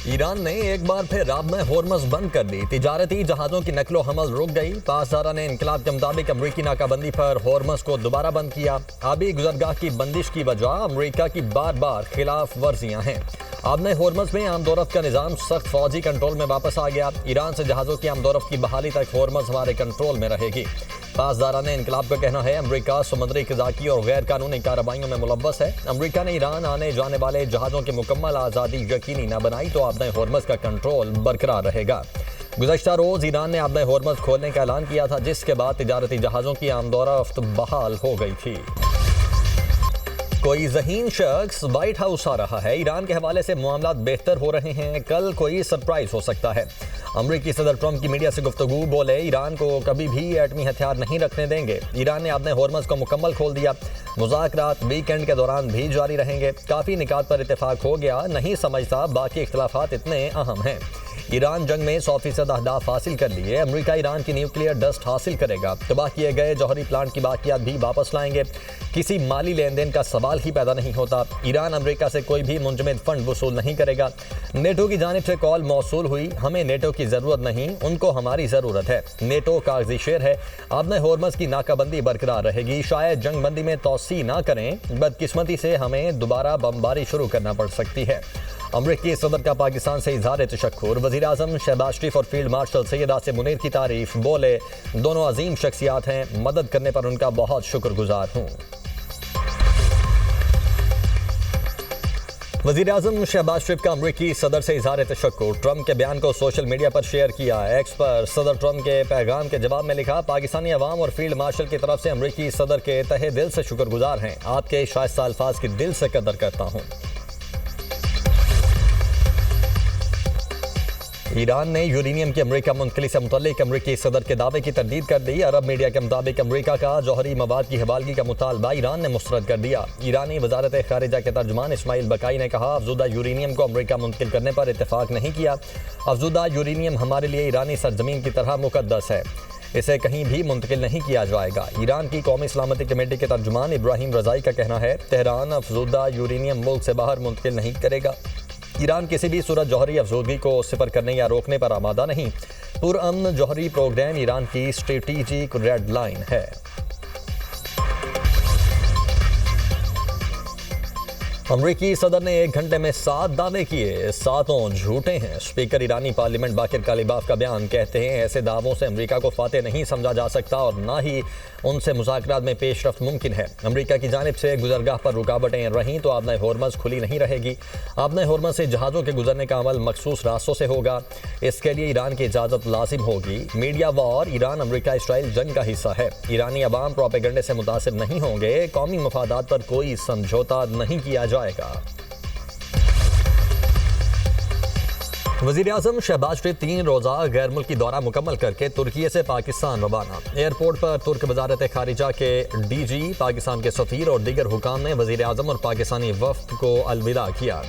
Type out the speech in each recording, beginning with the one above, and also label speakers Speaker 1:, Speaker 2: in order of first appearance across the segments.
Speaker 1: Iran ने एक बार फिर राब में होर्मज़ बंद कर दी। तिजारती जहाज़ों की नकलो हमल रुक गई। पासदारा ने इनकलाब के मुताबिक अमरीकी नाकाबंदी पर होर्मज़ को दोबारा बंद किया। आबी गुजरगाह की बंदिश की वजह अमरीका की बार बार खिलाफ वर्जियाँ हैं। आबने होर्मज़ में आमदोरफ्त का निज़ाम सख्त फौजी कंट्रोल में वापस आ गया। ईरान से जहाज़ों की आमदोरफ्त की बहाली तक होर्मज़ हमारे कंट्रोल में रहेगी। पासदारा ने इनकलाब का कहना है अमरीका समुद्री क़ज़ाकी और गैर कानूनी कार्रवाइयों में मुलव्वस है। अमरीका ने ईरान आने जाने वाले जहाज़ों की मुकम्मल आज़ादी यकीनी न बनाई तो आबने होर्मज़ का कंट्रोल बरकरार रहेगा। गुज़श्ता रोज़ ईरान ने आबने होर्मज़ खोलने का ऐलान किया था, जिसके बाद तिजारती जहाज़ों की आमदोरफ्त बहाल हो गई थी। कोई ज़हीन शख्स व्हाइट हाउस आ रहा है। ईरान के हवाले से मामलात बेहतर हो रहे हैं। कल कोई सरप्राइज हो सकता है। अमरीकी सदर ट्रंप की मीडिया से गुफ्तगू, बोले ईरान को कभी भी एटमी हथियार नहीं रखने देंगे। ईरान ने अपने होर्मज़ को मुकम्मल खोल दिया। मुज़ाकरात वीकेंड के दौरान भी जारी रहेंगे। काफ़ी निकात पर इत्तेफाक हो गया। नहीं समझता बाकी इख्तलाफात इतने अहम हैं। ईरान जंग में 100% अहदाफ हासिल कर लिए। अमरीका ईरान की न्यूक्लियर डस्ट हासिल करेगा। तबाह किए गए जौहरी प्लांट की बाकियात भी वापस लाएंगे। किसी माली लेन देन का सवाल ही पैदा नहीं होता। ईरान अमरीका से कोई भी मुंजमद फंड वसूल नहीं करेगा। नेटो की जानिब से कॉल मौसूल हुई, हमें नेटो की ज़रूरत नहीं, उनको हमारी ज़रूरत है। नेटो कागजी शेर है। आबने होर्मज़ की नाकाबंदी बरकरार रहेगी। शायद जंग बंदी में तोसी ना करें, बदकिस्मती से हमें दोबारा बमबारी शुरू करना पड़ सकती है। अमरीकी सदर का पाकिस्तान से इजहार तशक्कुर। वज़ीर आज़म शहबाज शरीफ और फील्ड मार्शल सैयद आसिम मुनीर की तारीफ, बोले दोनों अजीम शख्सियात हैं, मदद करने पर उनका बहुत शुक्रगुजार हूँ। वज़ीर आज़म शहबाज शरीफ का अमरीकी सदर से इजहार तशक्कुर। ट्रंप के बयान को सोशल मीडिया पर शेयर किया। एक्स पर सदर ट्रंप के पैगाम के जवाब में लिखा, पाकिस्तानी अवाम और फील्ड मार्शल की तरफ से अमरीकी सदर के तहे दिल से शुक्रगुजार हैं। आपके शाइस्ता अल्फाज की दिल से कदर करता हूँ। ईरान ने यूरेनियम की अमरीका मुंतकिली से मुतल्लिक अमरीकी सदर के दावे की तरदीद कर दी। अरब मीडिया के मुताबिक अमरीका का जौहरी मवाद की हवालगी का मुतालबा ईरान ने मुस्तरद कर दिया। ईरानी वजारत खारिजा के तर्जुमान इस्माइल बकाई ने कहा, अफजुदा यूरेनियम को अमरीका मुंतकिल करने पर इत्तेफाक नहीं किया। अफजुदा यूरेनियम हमारे लिए ईरानी सरजमीन की तरह मुकद्दस है, इसे कहीं भी मुंतकिल नहीं किया जाएगा। ईरान की कौमी सलामती कमेटी के तर्जुमान इब्राहिम रजाई का कहना है, तेहरान अफजुदा यूरेनियम मुल्क से बाहर मुंतकिल नहीं करेगा। ईरान किसी भी सूरत जौहरी अफजूदगी को सिफर करने या रोकने पर आमादा नहीं। पुरअमन जौहरी प्रोग्राम ईरान की स्ट्रेटेजिक रेड लाइन है। अमरीकी सदर ने 1 घंटे में 7 दावे किए, 7 झूठे हैं। स्पीकर ईरानी पार्लियामेंट बाकिर कालिबाफ का बयान, कहते हैं ऐसे दावों से अमरीका को फातेह नहीं समझा जा सकता और ना ही उनसे मुज़ाकरात में पेशरफ्त मुमकिन है। अमरीका की जानिब से गुजरगाह पर रुकावटें रहीं तो आबने होर्मज़ खुली नहीं रहेगी। आबने होर्मज़ से जहाज़ों के गुजरने का अमल मखसूस रास्तों से होगा। इसके लिए ईरान की इजाज़त लाजिम होगी। मीडिया वॉर ईरान अमरीका इसराइल जंग का हिस्सा है। ईरानी अवाम प्रोपेगेंडे से मुतासिर नहीं होंगे। कौमी मफादात पर कोई समझौता नहीं किया जाएगा। वज़ीर आज़म शहबाज शरीफ 3 रोज़ा गैर मुल्की दौरा मुकम्मल करके तुर्की से पाकिस्तान रवाना। एयरपोर्ट पर तुर्क वजारत खारिजा के DG, पाकिस्तान के सफ़ीर और दीगर हुकाम ने वज़ीर आज़म और पाकिस्तानी वफ़द को अलविदा किया।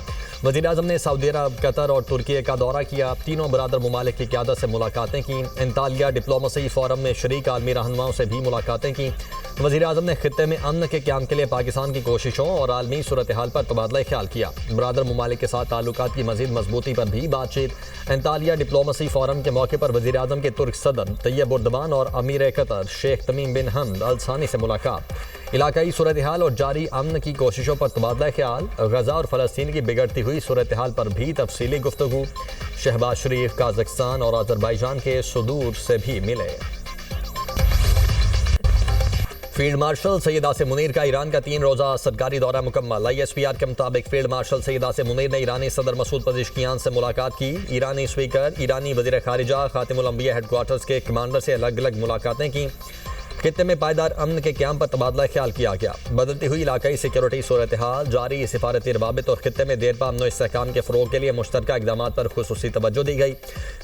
Speaker 1: वज़ीर आज़म ने सऊदी अरब, कतर और तुर्की का दौरा किया। तीनों बरादर ममालिक की क़यादत से मुलाकातें की। अंतालिया डिप्लोमेसी फोरम में शरीक आलमी रहनुमाओं से भी मुलाकातें की। वज़ीर आज़म ने खित्ते में अमन के क़याम के लिए पाकिस्तान की कोशिशों और आलमी सूरत हाल पर तबादला ख्याल किया। बरादर ममालिक के साथ ताल्लुकात की मज़ीद मजबूती पर भी बातचीत। अंतालिया डिप्लोमेसी फोरम के मौके पर वज़ीर आज़म के तुर्क सदर तैयब उर्दवान और अमीर कतर शेख तमीम बिन हमद अल सानी से मुलाकात। इलाकाई सूरत हाल और जारी अमन की कोशिशों पर तबादला ख्याल। गजा और फ़लस्तीन की बिगड़ती हुई सूरत हाल पर भी तफसीली गुफ्तगू। शहबाज शरीफ काज़ाकिस्तान और अज़रबैजान के सुदूर से भी मिले। फील्ड मार्शल सैयद आसिम मुनीर का ईरान का 3 रोज़ा सरकारी दौरा मुकम्मल। ISPR के मुताबिक फील्ड मार्शल सैयद आसिम मुनीर ने ईरानी सदर मसूद पज़ेश्कियान से मुलाकात की। ईरानी स्पीकर, ईरानी वज़ीर खारिजा, खातिमुल अंबिया हेडक्वार्टर्स के कमांडर से अलग अलग मुलाकातें की। खित्ते में पायदार अमन के क़याम पर तबादला ख्याल किया गया। बदलती हुई इलाकाई सिक्योरिटी सूरत हाल, जारी सिफारती रवाबित और खित्ते में देरपा अमन व इस्तेहकाम के फ़रोग़ के लिए मुश्तरका इक़दामात पर खुसूसी तवज्जो दी गई।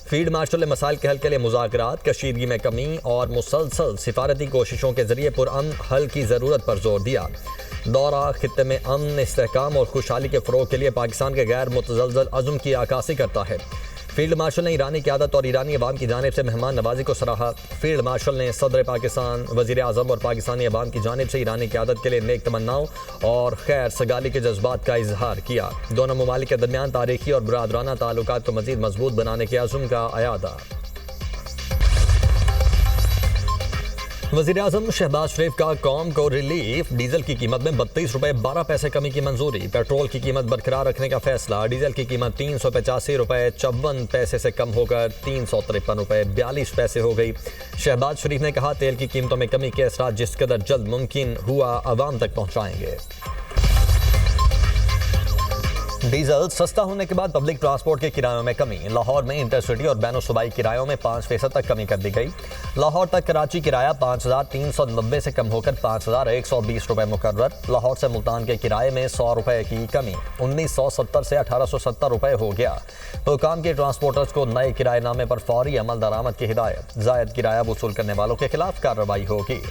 Speaker 1: फील्ड मार्शल ने मसाइल के हल के लिए मुज़ाकरात, कशीदगी में कमी और मुसलसल सिफारती कोशिशों के ज़रिए पुरअमन हल की ज़रूरत पर जोर दिया। दौरा खित्ते में अमन, इस्तेहकाम और खुशहाली के फ़रोग़ के लिए पाकिस्तान के गैर मुतज़लज़ल अज़्म की अक्कासी करता है। फील्ड मार्शल ने ईरानी क़यादत और ईरानी अवाम की जानिब से मेहमान नवाजी को सराहा। फील्ड मार्शल ने सदर पाकिस्तान, वज़ीर आज़म और पाकिस्तानी अवाम की जानिब से ईरानी क़यादत के लिए नेक तमन्नाओं और खैर सगाली के जज्बात का इजहार किया। दोनों ममालिक के दरमियान तारीखी और बरादराना ताल्लुकात को मज़ीद मजबूत बनाने के अज़्म का अयादा। वज़ीर-ए-आज़म शहबाज शरीफ का कौम को रिलीफ, डीजल की कीमत में 32 रुपये 12 पैसे कमी की मंजूरी। पेट्रोल की कीमत बरकरार रखने का फैसला। डीजल की कीमत 385 रुपये 54 पैसे से कम होकर 353 रुपये 42 पैसे हो गई। शहबाज शरीफ ने कहा, तेल की कीमतों में कमी के असरात जिस कदर जल्द मुमकिन हुआ आवाम तक पहुँचाएंगे। डीजल सस्ता होने के बाद पब्लिक ट्रांसपोर्ट के किरायों में कमी। लाहौर में इंटरसिटी और बैनो सूबाई किरायों में 5% तक कमी कर दी गई। लाहौर तक कराची किराया 5390 से कम होकर 5120 रुपये मुकर्रर। लाहौर से मुल्तान के किराए में 100 रुपये की कमी 1970 से 1870 रुपये हो गया। हुकाम के ट्रांसपोर्टर्स को नए किराएनामे पर फौरी अमल दरामद की हिदायत। जायद किराया वसूल करने वालों के खिलाफ कार्रवाई होगी।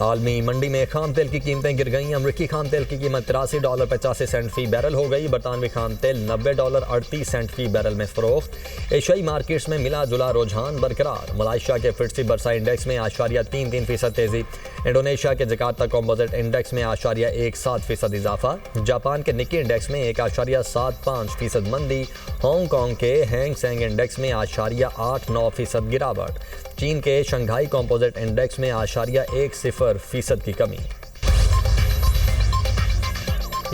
Speaker 1: आलमी मंडी में खाम तेल की कीमतें गिर गईं। अमरीकी खाम तेल की कीमत $83.85 फी बैरल हो गई। बरतानवी खाम तेल $90.38 फी बैरल में फरोख्त। एशियाई मार्केट्स में मिला जुला रुझान बरकरार। मलाइशिया के फिट्सी बरसा इंडेक्स में 8.33% तेजी। इंडोनेशिया के जकार्ता कंपोजिट इंडेक्स में 8.17% इजाफा। जापान के निकी इंडेक्स में 1.75% मंदी। हांगकांग के हैंग सेंग इंडेक्स में 8.89% गिरावट। चीन के शंघाई कंपोजिट इंडेक्स में 8.10% की कमी।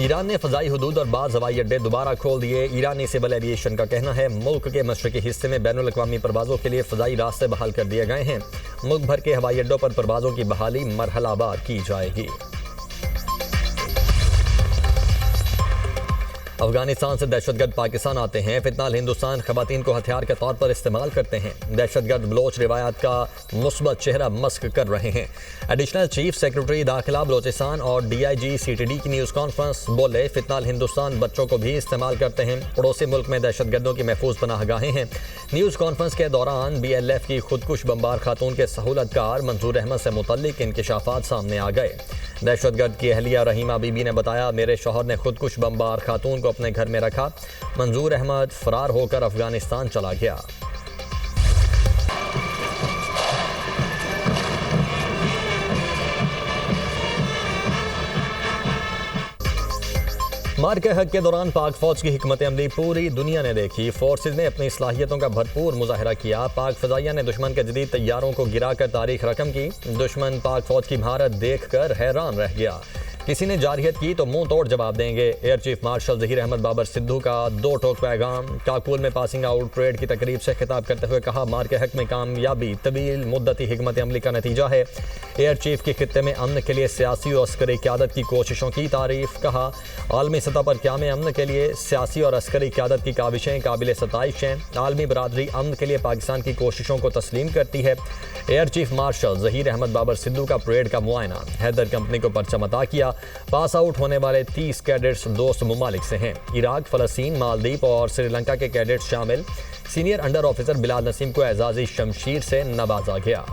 Speaker 1: ईरान ने फ़ज़ाई हदूद और बाज़ हवाई अड्डे दोबारा खोल दिए। ईरानी सिविल एविएशन का कहना है, मुल्क के मशरक़ी हिस्से में बैनुल अक़वामी परवाज़ों के लिए फ़ज़ाई रास्ते बहाल कर दिए गए हैं। मुल्क भर के हवाई अड्डों पर परवाज़ों की बहाली मरहलावार की जाएगी। अफगानिस्तान से दहशतगर्द पाकिस्तान आते हैं। फितनाल हिंदुस्तान ख़वातीन को हथियार के तौर पर इस्तेमाल करते हैं। दहशतगर्द बलोच रिवायात का मुस्बत चेहरा मस्क कर रहे हैं। एडिशनल चीफ सेक्रेटरी दाखिला बलोचिस्तान और DIG CTD की न्यूज़ कॉन्फ्रेंस बोले, फितनाल हिंदुस्तान बच्चों को भी इस्तेमाल करते हैं। पड़ोसी मुल्क में दहशतगर्दों की महफूज पनाहगाहें हैं। न्यूज़ कॉन्फ्रेंस के दौरान BLF की खुदकुश बमबार खातून के सहूलतकार मंजूर अहमद से मुतल्लिक इंकशाफात सामने आ गए। दहशतगर्द की अहलिया रहीमा बीबी ने बताया, मेरे शौहर ने खुदकुश बमबार खातून को अपने घर में रखा। मंजूर अहमद फरार होकर अफगानिस्तान चला गया। मार्के हक के दौरान पाक फौज की हिकमत अमली पूरी दुनिया ने देखी। फोर्सेज ने अपनी सलाहियतों का भरपूर मुजाहरा किया। पाक फजाइया ने दुश्मन के जदीद तैयारों को गिराकर तारीख रकम की। दुश्मन पाक फौज की महारत देखकर हैरान रह गया। किसी ने जारहियत की तो मुंह तोड़ जवाब देंगे। Air chief marshal Zaheer Ahmed Babar Sidhu का 2 टोक पैगाम। काकुल में पासिंग आउट परेड की तकरीब से खिताब करते हुए कहा, मार्के हक में कामयाबी तवील मुद्दती हिकमत अमली का नतीजा है। एयर चीफ की खित्ते में अमन के लिए सियासी और अस्करी क़यादत की कोशिशों की तारीफ। कहा, आलमी सतह पर क़याम अमन के लिए सियासी और अस्करी क़यादत की काविशें काबिल सताइश हैं। आलमी बरादरी अमन के लिए पाकिस्तान की कोशिशों को तस्लीम करती है। Air chief marshal Zaheer Ahmed Babar Sidhu का परेड का मुआयना। हैदर कंपनी को परचम अता किया। पास आउट होने वाले 30 कैडेट्स दोस्त ममालिक से हैं। इराक, फ़लस्तीन, मालदीव और श्रीलंका के कैडेट्स शामिल। Senior under officer Bilal Naseem को एजाज़ी शमशीर से नवाजा गया।